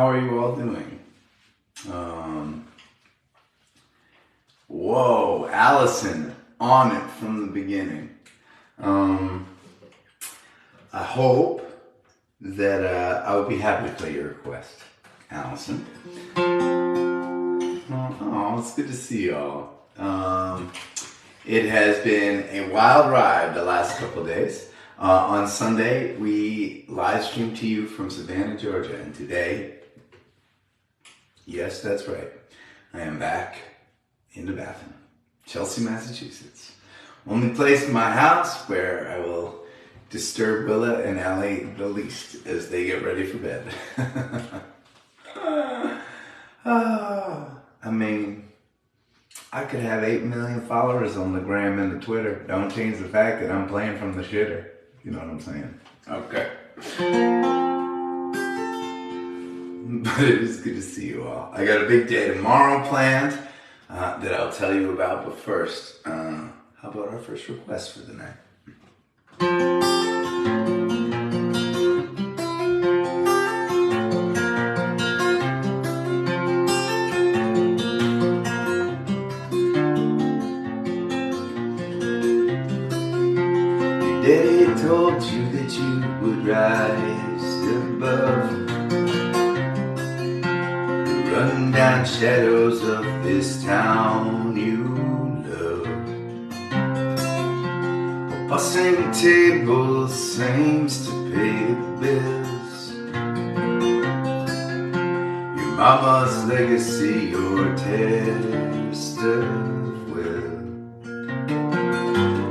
How are you all doing? Whoa, Allison, on it from the beginning. I hope that I would be happy to play your request, Allison. Oh, it's good to see y'all. It has been a wild ride the last couple of days. On Sunday, we live streamed to you from Savannah, Georgia, and today, yes, that's right, I am back in the bathroom, Chelsea, Massachusetts. Only place in my house where I will disturb Willa and Allie the least as they get ready for bed. I mean, I could have 8 million followers on the gram and the Twitter. Don't change the fact that I'm playing from the shitter. You know what I'm saying? Okay. But it is good to see you all. I got a big day tomorrow planned that I'll tell you about. But first, how about our first request for the night? Daddy told you that you would rise above the run-down shadows of this town you love. Well, bussing tables seems to pay the bills. Your mama's legacy, your test of will.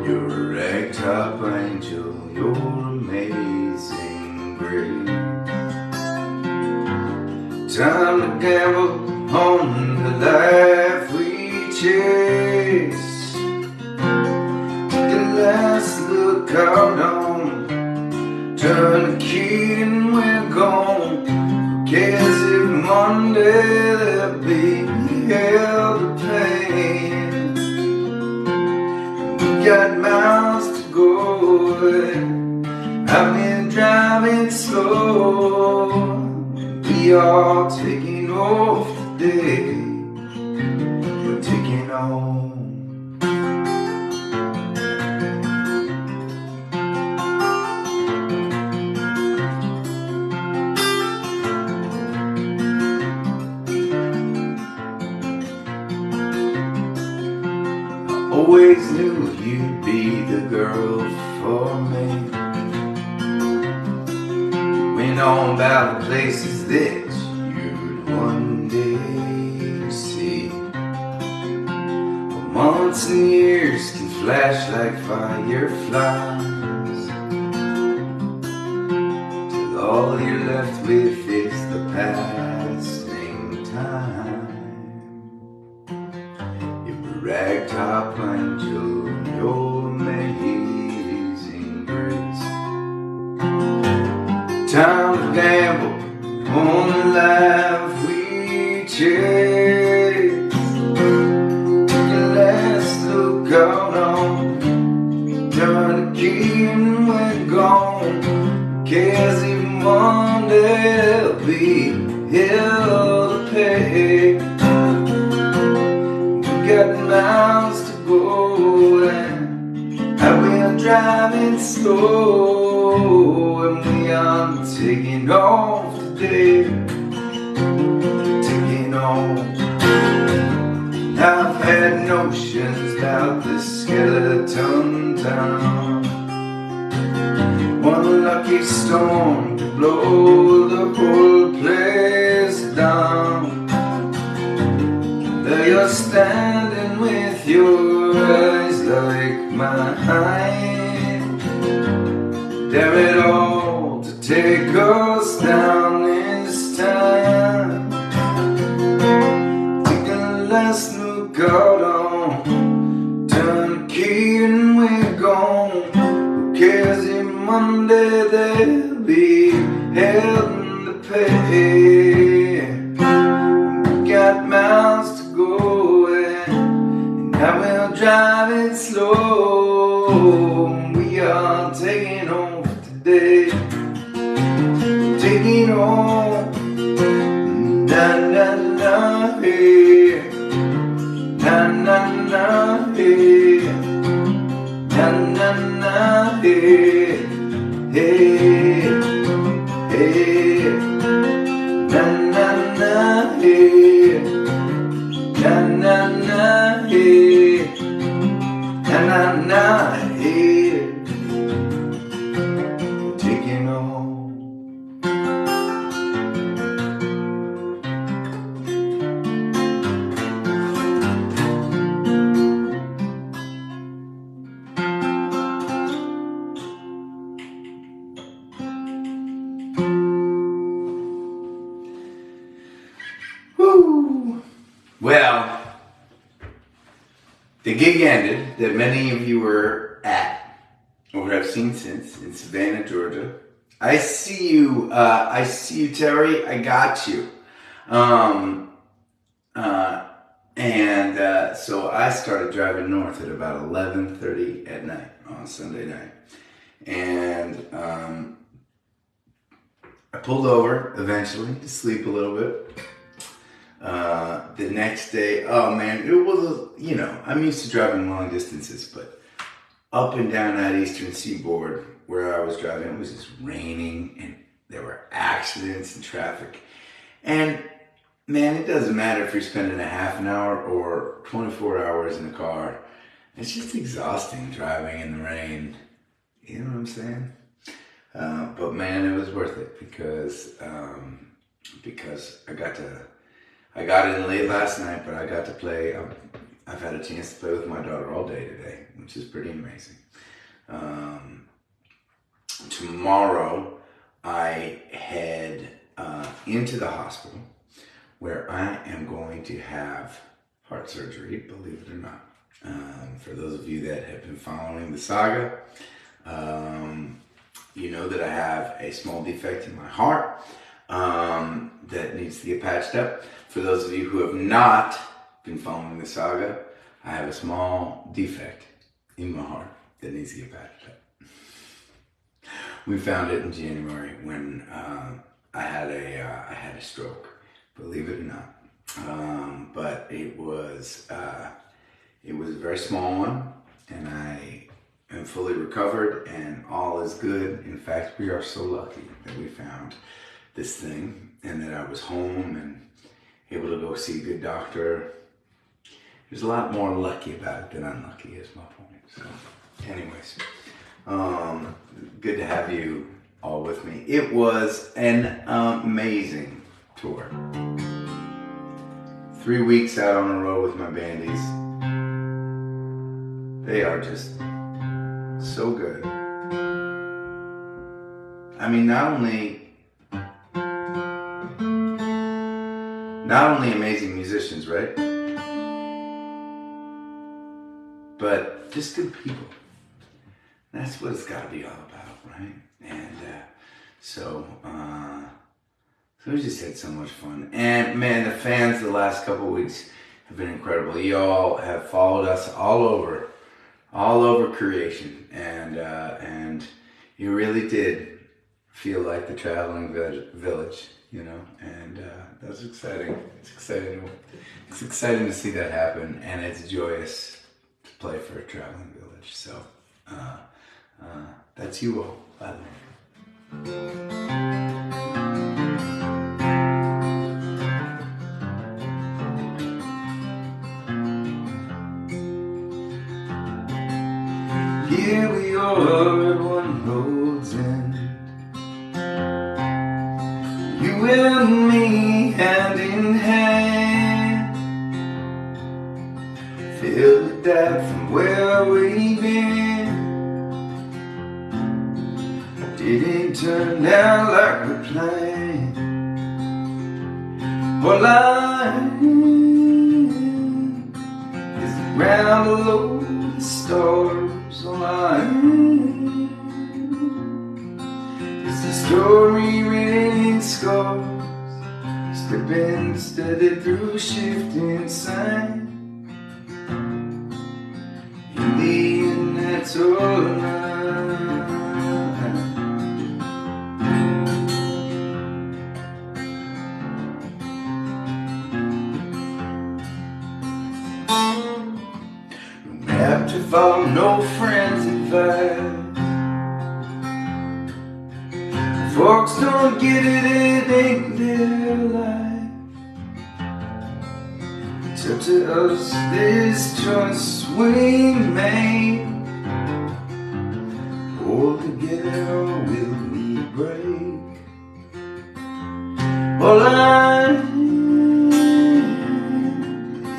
You're a ragtop angel, you're amazing grace. Time to gamble on the life we chase. Take a last look out on, turn the key and we're gone. Who cares if Monday there'll be hell to pay? Got miles to go. I've been driving slow. We are taking off today. We're taking on. Always knew you'd be the girl for me. Went on about the places that you'd one day see. For months and years can flash like fireflies, till all you're left with is the passing time. Ragtop angel, your amazing grace. Time to gamble on the life we chase. Take a last look out on, turn the key and we're gone. Who cares if Monday there'll be hell to pay? Got miles to go and I will driving slow, and we are taking off today, taking off. I've had notions about this skeleton town. One lucky storm to blow the whole place down. There you're standing with your eyes like mine. Dare it all to take us down this time. Take a last look out on, turn the key and we're gone. Who cares if Monday there'll be hell to pay? We got miles to go and I will drive it slow. We are taking off today, taking off. hey, hey, hey, na na na, hey, na na na, hey, na na na, hey, taking home. Woo! Well, the gig ended that many of you were at, or have seen since, in Savannah, Georgia. I see you, Terry. I got you. So I started driving north at about 11:30 at night on Sunday night, and I pulled over eventually to sleep a little bit. The next day, oh man, it was, I'm used to driving long distances, but up and down that eastern seaboard where I was driving, it was just raining and there were accidents and traffic. And man, it doesn't matter if you're spending a half an hour or 24 hours in a car. It's just exhausting driving in the rain. You know what I'm saying? But man, it was worth it because I got in late last night, but I got to play. I've had a chance to play with my daughter all day today, which is pretty amazing. Tomorrow, I head into the hospital where I am going to have heart surgery, believe it or not. For those of you that have been following the saga, you know that I have a small defect in my heart that needs to get patched up. For those of you who have not been following the saga, I have a small defect in my heart that needs to get patched up. We found it in January when I had a stroke, believe it or not. But it was a very small one, and I am fully recovered, and all is good. In fact, we are so lucky that we found this thing, and that I was home and able to go see a good doctor. There's a lot more lucky about it than unlucky, is my point. So, anyways, good to have you all with me. It was an amazing tour. 3 weeks out on the road with my bandies. They are just so good. I mean, not only amazing musicians, right? But just good people. That's what it's got to be all about, right? And so we just had so much fun. And man, the fans the last couple of weeks have been incredible. You all have followed us all over creation, and you really did feel like the traveling village, and that's exciting. It's exciting to see that happen, and it's joyous to play for a traveling village. So that's you all, by the way. Here we are at one road's end, you and me hand in hand, filled with that from where we've been. Didn't turn out like we planned. Well, life is a ground below the stars align. It's a story written in scars, slipping steady through shifting sand. In the end, that's all right. No map to follow, no friends' advice. folks don't get it, it ain't their life. It's up to us, this choice we made. Hold together or will we break? All I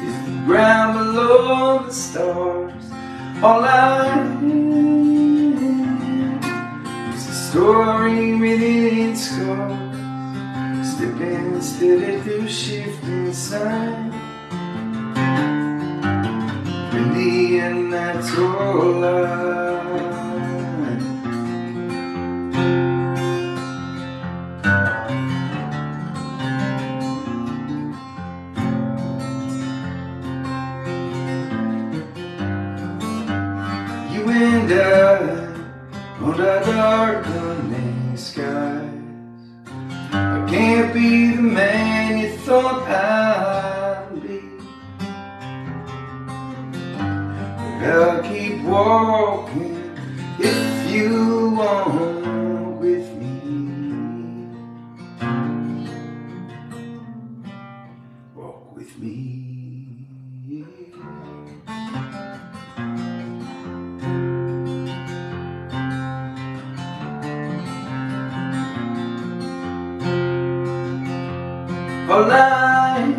is the ground below the stars. All I is a story written in scars, slipping steady through shifting sand. In the end, that's all I. You and I on our darkening skies. I can't be the man you thought I'd be, but I'll keep walking if you walk with me. Walk with me. All I am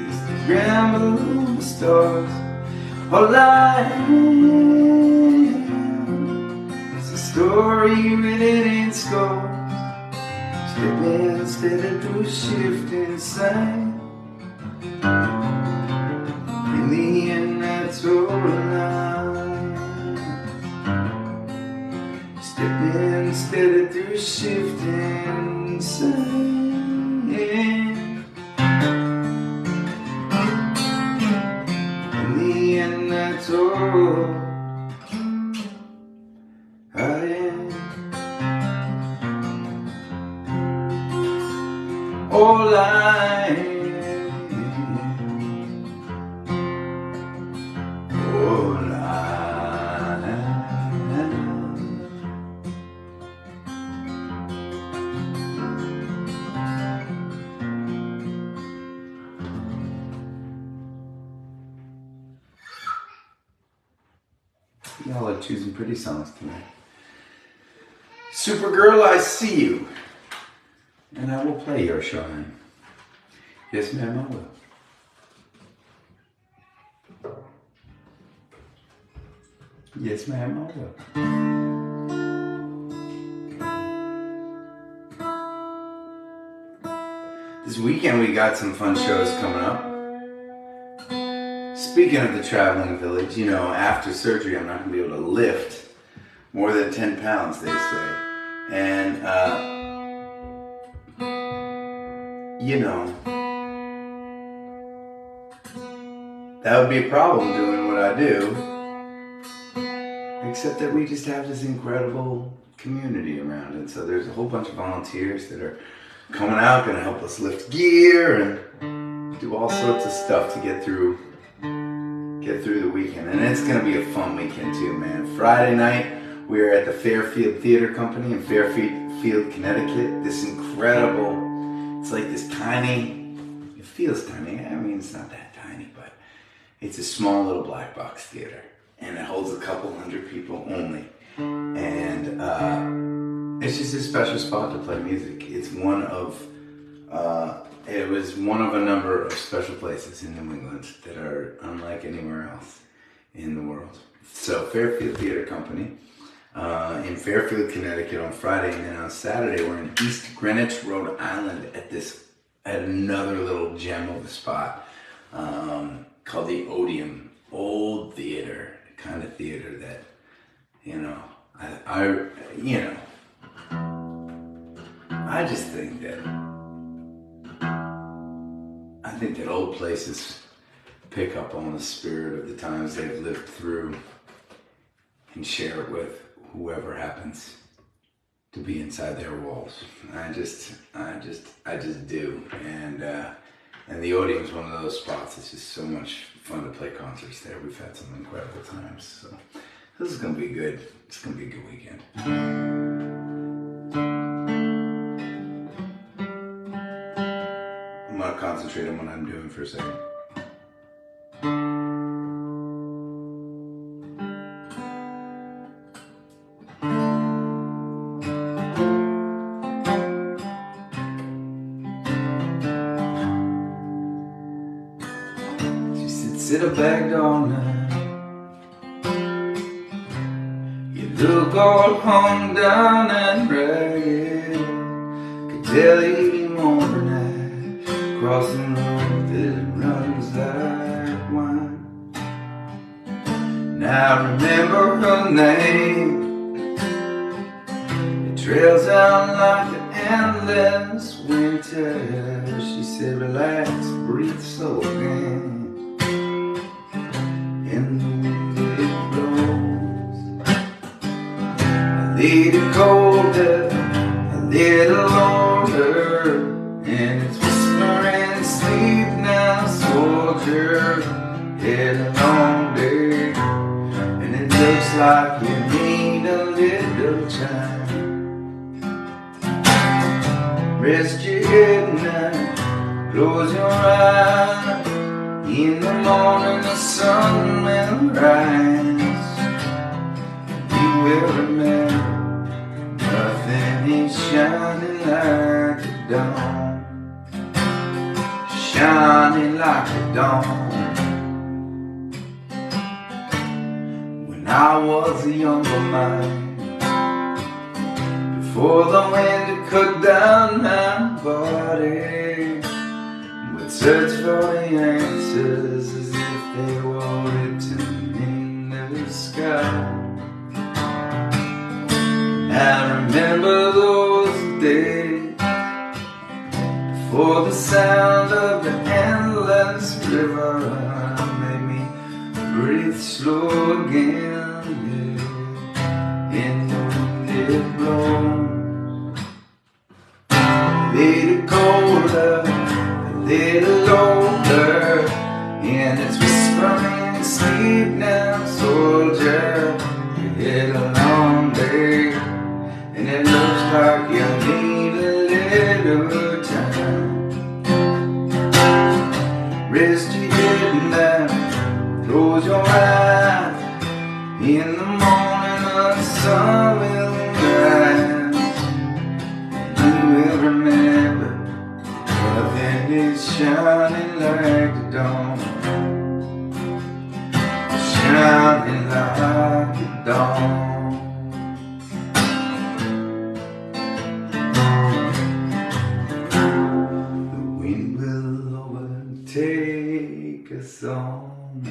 is the ground below the stars. All I am is a story written in scars, slipping steady through shifting sand. In the end, that's all I am. Slipping steady through shifting sand. In the end, that's all I am. All I am. All I am. Y'all are choosing pretty songs tonight. Supergirl, I See You. And I will play your shrine. Yes, ma'am, I will. Yes, ma'am, I will. This weekend we got some fun shows coming up. Speaking of the traveling village, you know, after surgery I'm not going to be able to lift more than 10 pounds, they say. And, you know, that would be a problem doing what I do. Except that we just have this incredible community around it. So there's a whole bunch of volunteers that are coming out, going to help us lift gear and do all sorts of stuff to get through the weekend. And it's going to be a fun weekend too, man. Friday night, we're at the Fairfield Theater Company in Fairfield, Connecticut. This incredible, it's like this tiny, it feels tiny. I mean, it's not that tiny, but it's a small little black box theater. And it holds a couple hundred people only. And it's just a special spot to play music. It's it was one of a number of special places in New England that are unlike anywhere else in the world. So Fairfield Theater Company in Fairfield, Connecticut on Friday, and then on Saturday we're in East Greenwich, Rhode Island at another little gem of a spot called the Odeum. Old theater, kind of theater that, you know, I just think that old places pick up on the spirit of the times they've lived through and share it with whoever happens to be inside their walls. I just do. And the Odeum is one of those spots. It's just so much fun to play concerts there. We've had some incredible times. So This is gonna be good. It's gonna be a good weekend. I'm gonna concentrate on what I'm doing for a second. She sits in a bagged all night. Look all hung down and ragged. Could tell you overnight, crossing road that runs like wine. Now remember her name. It trails out like an endless winter. She said, relax, breathe slow again. In the wind it blows. A little colder, a little older, and it's whispering, sleep now, soldier. Had a long day, and it looks like you need a little time. Rest your head now, close your eyes. In the morning the sun will rise. You will remember nothing is shining like the dawn. Shining like the dawn. When I was a younger man, before the wind had cut down my body, would search for the answers as if they were written in the sky. I remember those days before the sound of the endless river made me breathe slow again. In the wind it blows. A little colder, a little older, and it's whispering, sleep now, soldier. You had a long day, and it looks like you need a little time. Rest your head now, close your eyes. In the morning the sun will rise. You will remember nothing is shining like the dawn. Shining like the dawn. Take us on.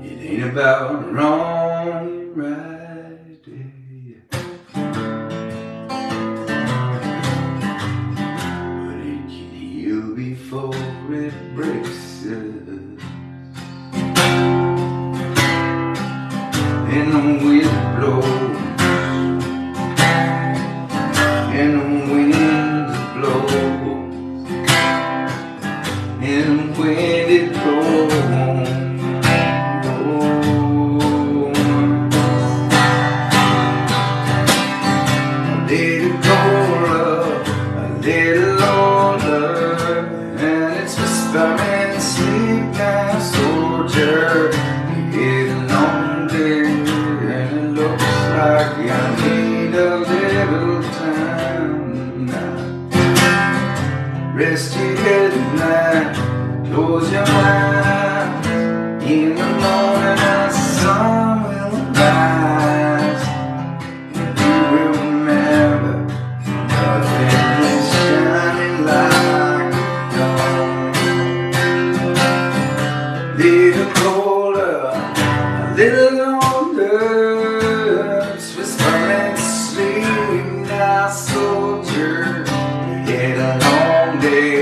It ain't about wrong and right, but it can heal before it breaks us. And the wind blows, and the wind blows, and when it blows, a little colder, a little older, and it's whispering, sleep now, soldier. You had a long day, and it looks like you need a little time. Rest your head at night, close your eyes. In the morning the sun will rise. And you will remember nothing is shining like the dawn. Little colder, a little older, it's whispering, sleep now, soldier. You had a long day,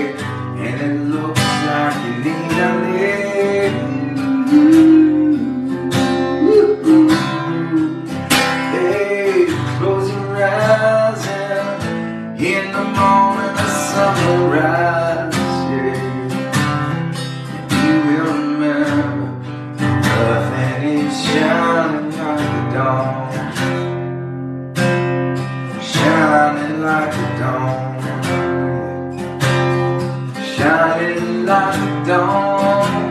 like dawn.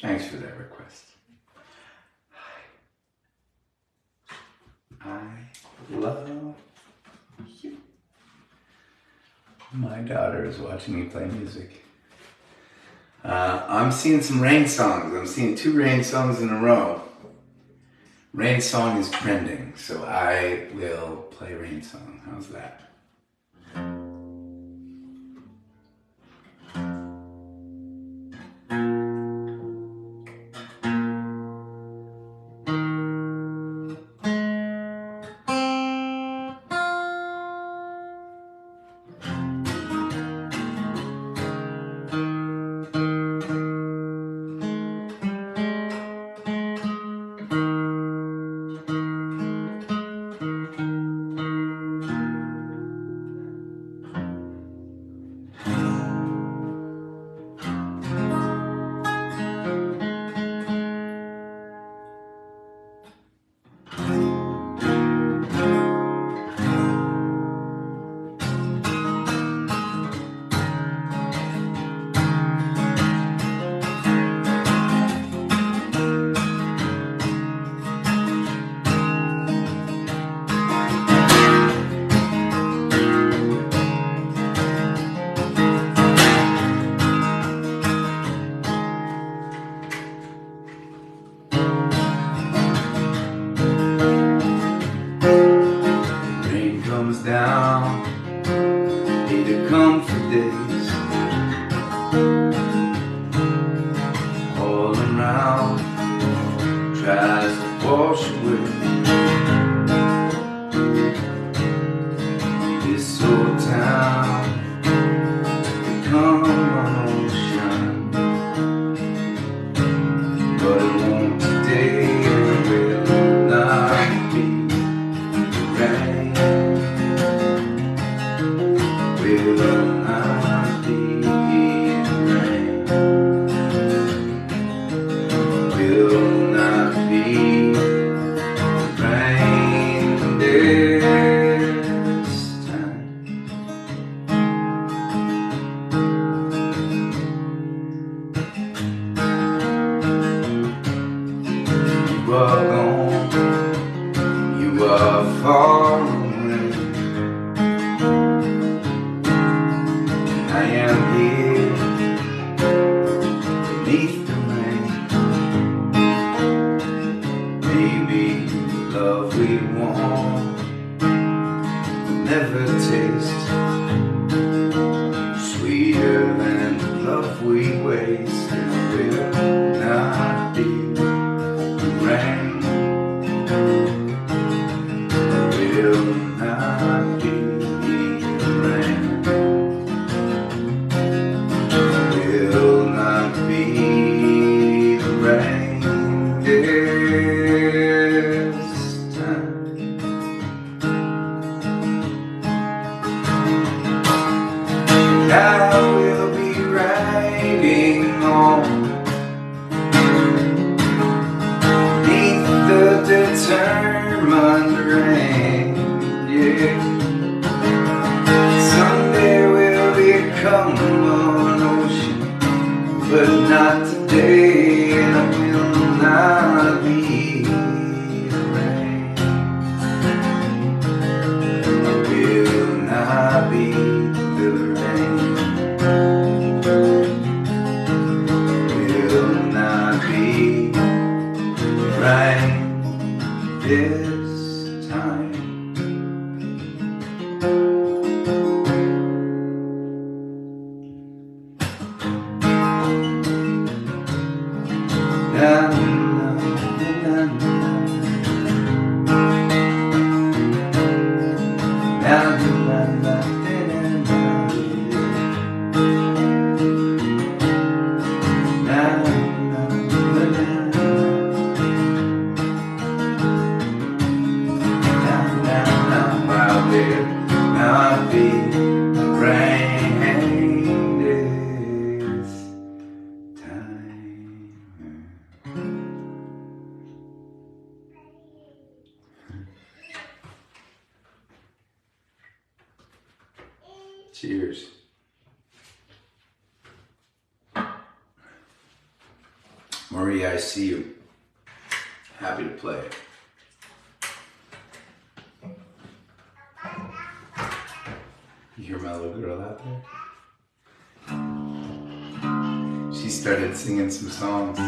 Thanks for that request. I love you. My daughter is watching me play music. I'm seeing some rain songs. I'm seeing 2 rain songs in a row. Rain song is trending, so I will play rain song. How's that? Down, need to come for days, all around, tries to wash away this old town, become an ocean, but it won't today, and will not be rain. Will not be rain. Will not be rain this time. You are gone. You are far away. I am here beneath the rain. Maybe the love we want will never taste sweeter than the love we waste. It will not be rain. Will not be rain. Will not be the rain this time. I will be riding on beneath the determined rain. Yeah. Someday we'll become an ocean, but not today, and it will not be the rain. Will not be the rain. Will not be rain this time. Na, na, na, na. Na, na, na, na, na, na, na, na. Cheers. Marie, I see you. Happy to play it. You hear my little girl out there? She started singing some songs.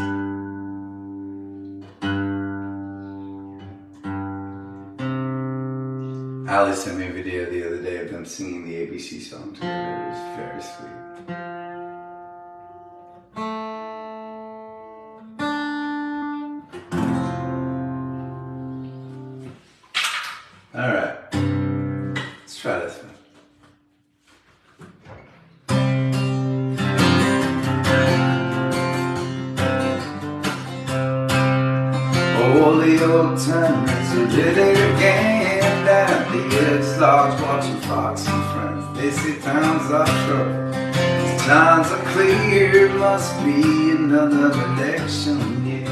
Ali sent me a video the other day of them singing the ABC song together. It was very sweet. All right, let's try this one. Oh, the old timers who did it again. Down the edge lodge watching Fox and Friends. They say times are trouble, times are clear. Must be another election year.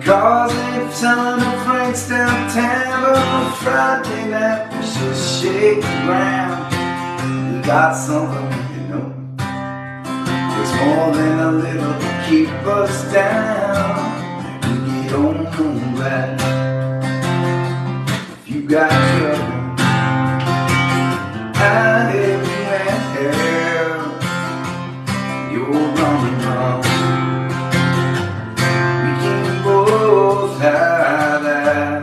Cause if time and Frank's downtown on Friday night, we should shake the ground. We got something, you know. It's more than a little to keep us down. Don't know that if you got trouble, I help you and you're running wrong. We can both hide that.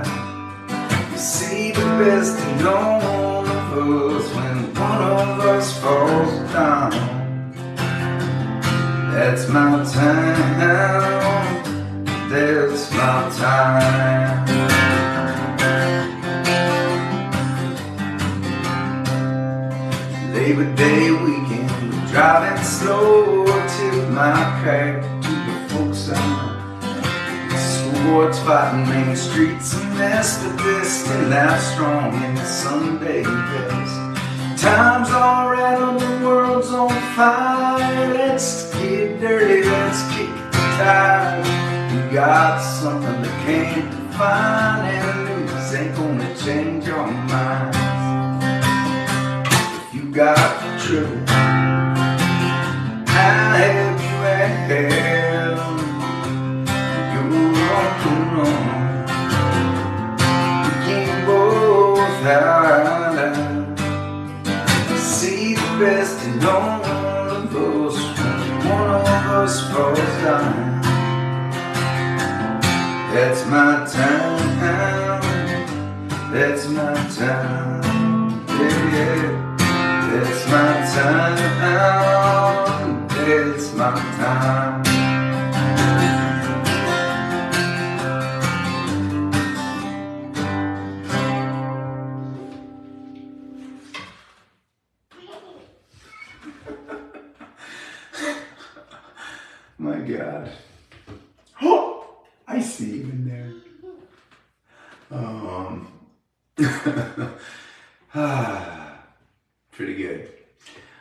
You see the best in all of us when one of us falls down. That's my time. There's my time. Labor Day weekend, we're driving slow. Tip my crack to the folks I know. Swords fighting main streets, a mess, but they're still out strong in the Sunday best. Time's alright on the world's on fire. Let's get dirty, let's kick the tires. You got something that can't define, and news ain't gonna change your mind. If you got trouble, I help you and you're on the run. We can both hide out. See the best in all of us when one of us falls down. That's my time, that's my time, yeah, yeah. That's my time, that's my time. My God. I see you in there. Pretty good.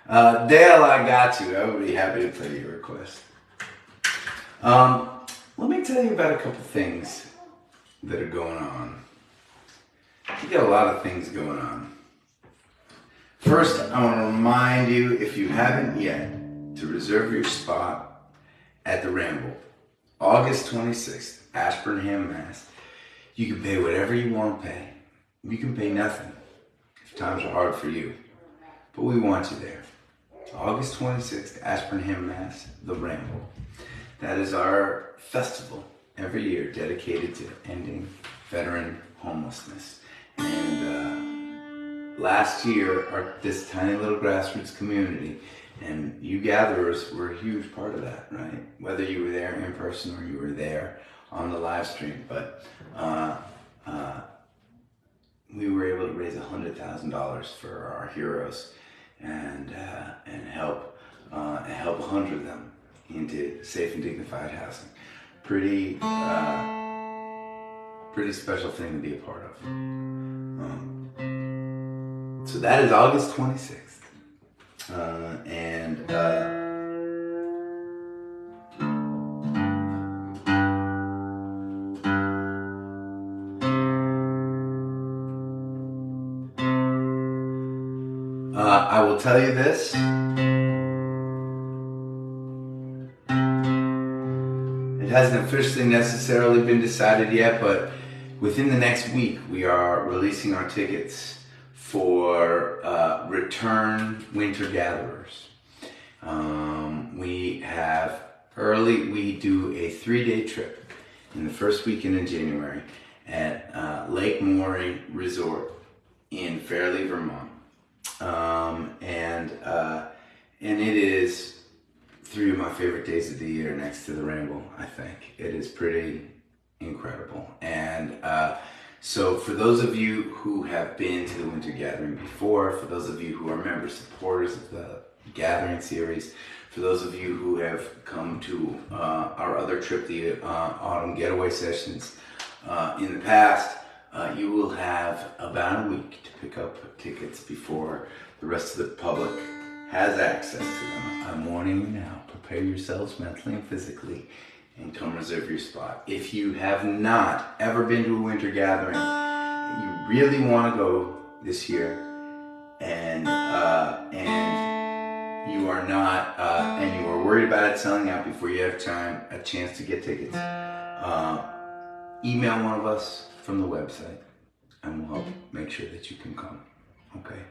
Dale, I got you. I would be happy to play your request. Let me tell you about a couple things that are going on. You got a lot of things going on. First, I want to remind you, if you haven't yet, to reserve your spot at the Ramble. August 26th, Ashburnham, Mass. You can pay whatever you want to pay. You can pay nothing if times are hard for you. But we want you there. August 26th, Ashburnham, Mass. The Ramble. That is our festival every year dedicated to ending veteran homelessness. And last year, this tiny little grassroots community, and you gatherers were a huge part of that, right? Whether you were there in person or you were there on the live stream. But we were able to raise $100,000 for our heroes and help 100 of them into safe and dignified housing. Pretty special thing to be a part of. So that is August 26th. I will tell you this. It hasn't officially necessarily been decided yet, but within the next week, we are releasing our tickets for return winter gatherers. We do a 3-day trip in the first weekend in January at Lake Maury Resort in Fairleigh, Vermont. And it is 3 of my favorite days of the year next to the rainbow, I think. It is pretty incredible. And so for those of you who have been to the Winter Gathering before, for those of you who are member supporters of the Gathering series, for those of you who have come to our other trip, the Autumn Getaway Sessions, in the past, you will have about a week to pick up tickets before the rest of the public has access to them. I'm warning you now, prepare yourselves mentally and physically and come reserve your spot. If you have not ever been to a winter gathering, you really want to go this year, and you are not, and you are worried about it selling out before you have a chance to get tickets, email one of us from the website, and we'll help make sure that you can come. Okay.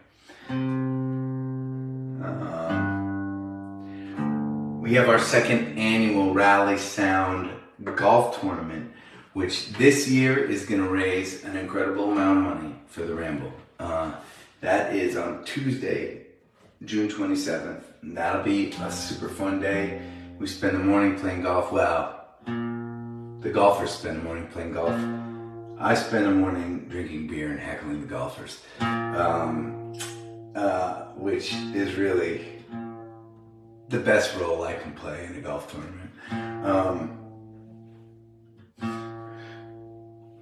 We have our second annual Rally Sound golf tournament, which this year is going to raise an incredible amount of money for the Ramble. That is on Tuesday, June 27th. And that'll be a super fun day. We spend the morning playing golf. Well, the golfers spend the morning playing golf. I spend the morning drinking beer and heckling the golfers, which is really the best role I can play in a golf tournament.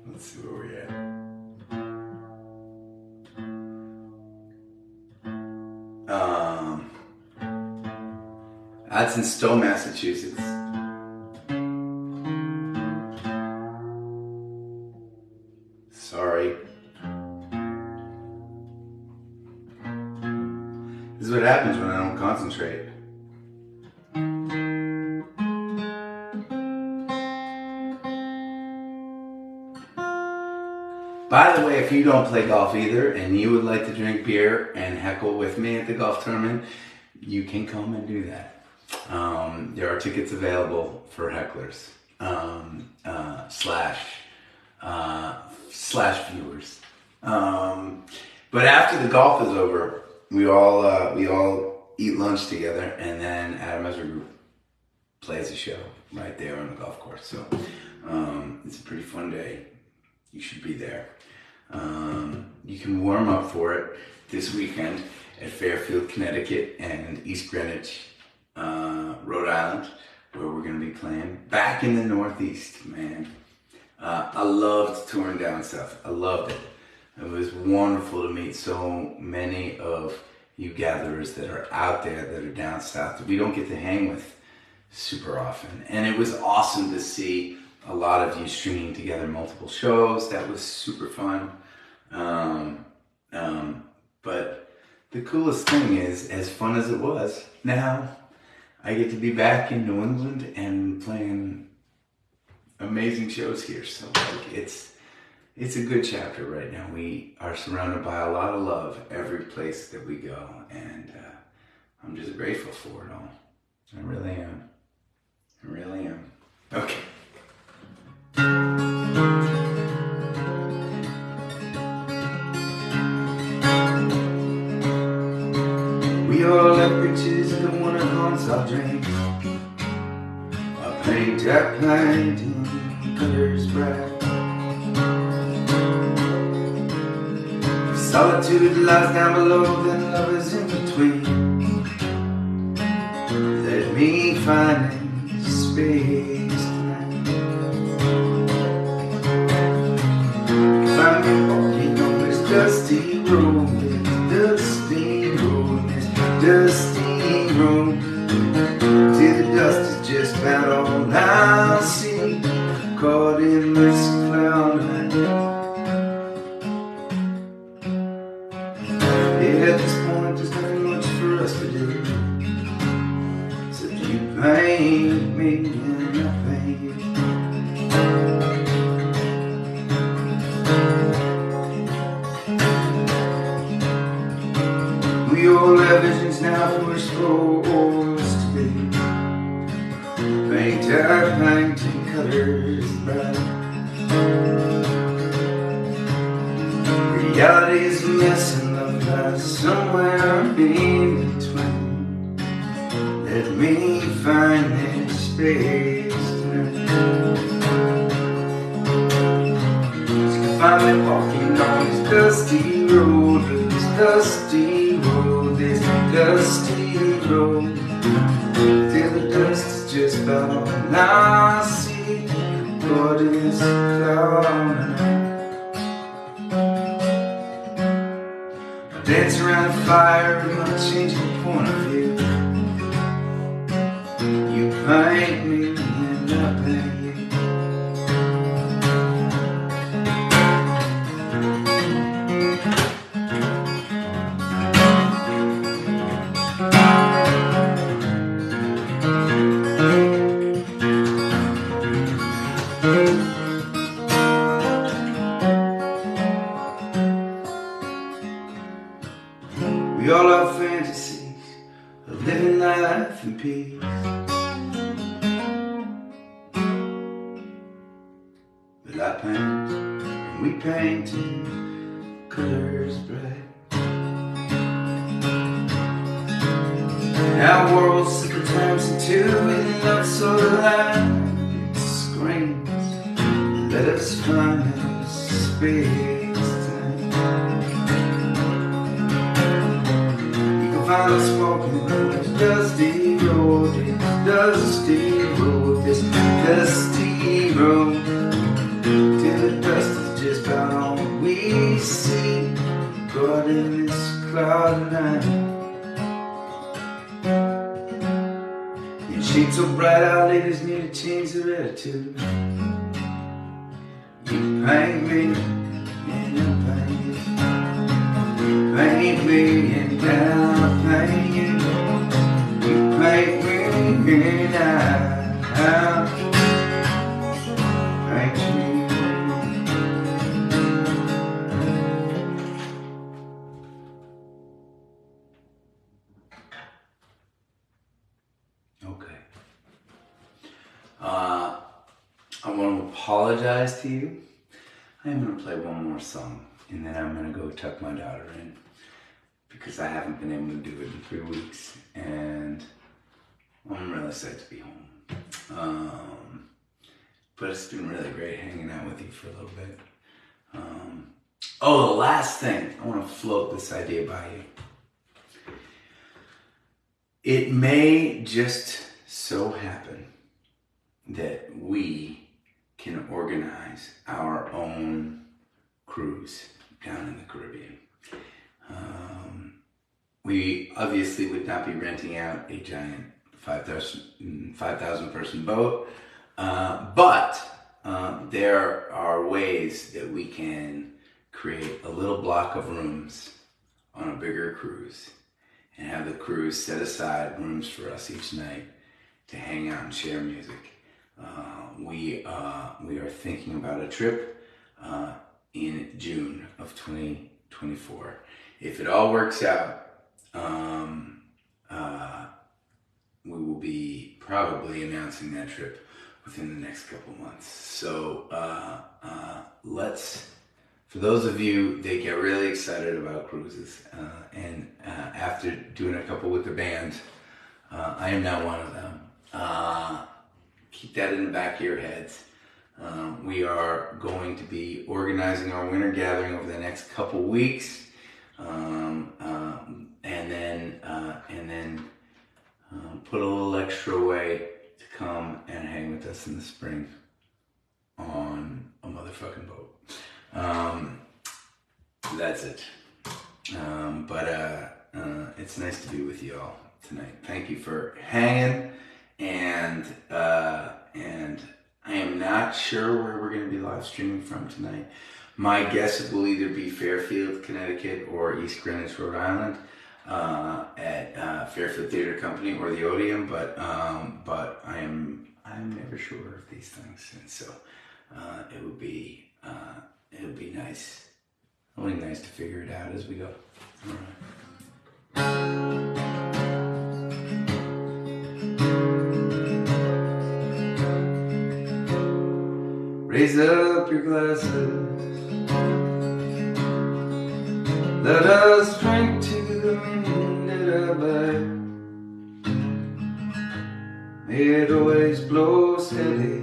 Let's see where we're at. That's in Stowe, Massachusetts. Sorry. This is what happens when I don't concentrate. By the way, if you don't play golf either and you would like to drink beer and heckle with me at the golf tournament, you can come and do that. There are tickets available for hecklers slash viewers. But after the golf is over, we all eat lunch together, and then Adam Ezra Group plays a show right there on the golf course. So it's a pretty fun day. You should be there. You can warm up for it this weekend at Fairfield, Connecticut, and East Greenwich, Rhode Island, where we're going to be playing. Back in the Northeast, man. I loved touring down south. I loved it. It was wonderful to meet so many of you gatherers that are out there that are down south that we don't get to hang with super often. And it was awesome to see a lot of you stringing together multiple shows. That was super fun. But the coolest thing is, as fun as it was, now I get to be back in New England and playing amazing shows here. So like it's a good chapter right now. We are surrounded by a lot of love every place that we go, and I'm just grateful for it all. I really am. I really am. Okay. We all have riches that want to haunt our dreams. I paint that plant in colors bright. Solitude lies down below, then love is in between. Let me find space tonight. If I'm walking on this dusty road, dusty road, till the dust is just about all I see. Caught in this cloud night. At this point, there's nothing supposed to be. Paint our painting colors bright. Reality's missing, love lies somewhere in between. Let me find this space tonight. Find me walking on this dusty road, this dusty road, this dusty road. Till the dust is just about all I see. What is cloud? I dance around the fire and I change my point of view. You paint me and I paint you. We all have fantasies of living life in peace. But I paint, and we paint in colors bright. Our world's secret times into it, love so loud it screams. Let us find space tonight. Find us walking on this dusty road, this dusty road, this dusty road. Till the dust is just about all we see. God in this cloud night. Your shades so bright, our ladies need to change their attitude. You paint me and I paint you. Paint me and I paint you. You paint me and I paint you. Okay. I want to apologize to you. I'm going to play one more song and then I'm going to go tuck my daughter in. Because I haven't been able to do it in 3 weeks, and I'm really sad to be home. But it's been really great hanging out with you for a little bit. The last thing, I want to float this idea by you. It may just so happen that we can organize our own cruise down in the Caribbean. We obviously would not be renting out a giant 5,000 person boat, but there are ways that we can create a little block of rooms on a bigger cruise and have the cruise set aside rooms for us each night to hang out and share music. We are thinking about a trip in June of 2024. If it all works out, we will be probably announcing that trip within the next couple months. So for those of you that get really excited about cruises, and after doing a couple with the band, I am now one of them. Keep that in the back of your heads. We are going to be organizing our winter gathering over the next couple weeks. And then put a little extra away to come and hang with us in the spring on a motherfucking boat. That's it. But it's nice to be with you all tonight. Thank you for hanging, and I am not sure where we're going to be live streaming from tonight. My guess it will either be Fairfield, Connecticut, or East Greenwich, Rhode Island, at Fairfield Theater Company or the Odeon, but I'm never sure of these things, and so it would be nice. Only nice to figure it out as we go. All right. Raise up your glasses. Let us drink to the wind at our back. May it always blow steady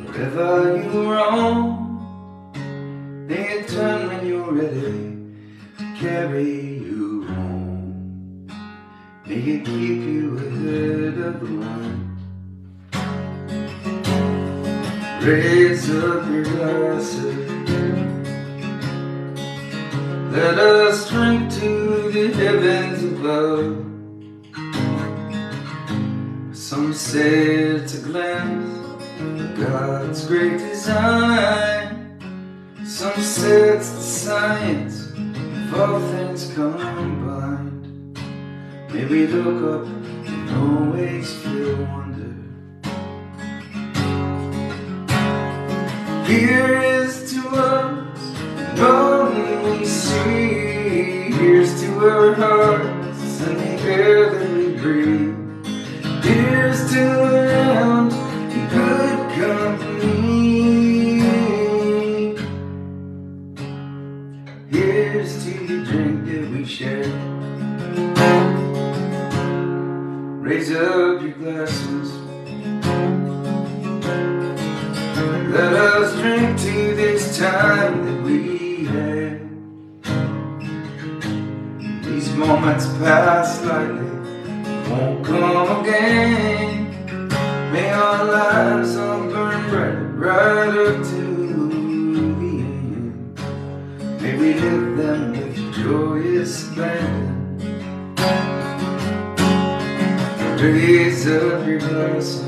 wherever you roam. May it turn when you're ready to carry you home. May it keep you ahead of the line. Raise up your glasses. Let us drink to the heavens above. Some say it's a glimpse of God's great design. Some say it's the science of all things combined. May we look up and always feel wonder. Here is to us, none we see. Here's to our hearts and the air that we breathe. Here's to around good company. Here's to the drink that we share. Raise up your glasses. Let us drink to this time that we had. These moments pass lightly, won't come again. May our lives all burn bright, right up to the end. May we live them with joyous abandon. Raise up your glasses.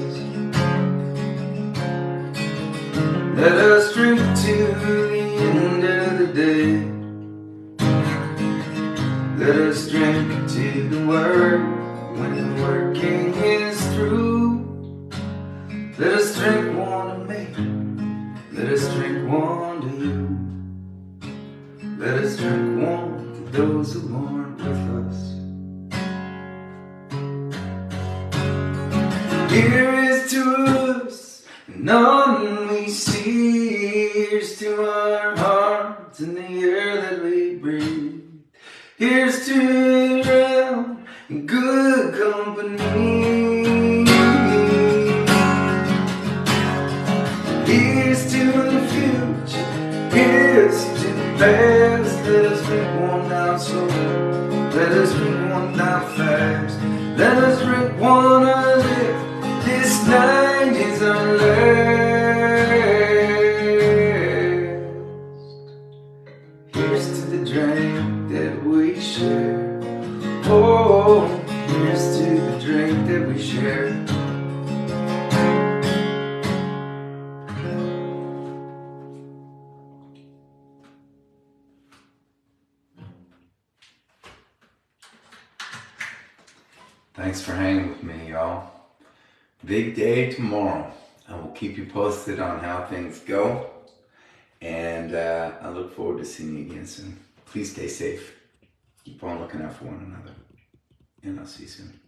Let us drink to the end of the day. Let us drink to the work when the working is through. Let us drink one to me. Let us drink one to you. Let us drink one to those who aren't with us. Here is to us, none we see. Here's to our hearts and the air that we breathe. Here's to round good company. Here's to the future. Here's to the past. Let us drink one now slow. Let us drink one now fast. Let us drink one as if this night is our last. Here's to the drink that we share. Oh, here's to the drink that we share. Thanks for hanging with me, y'all. Big day tomorrow. I will keep you posted on how things go. And I look forward to seeing you again soon. Please stay safe. Keep on looking out for one another. And I'll see you soon.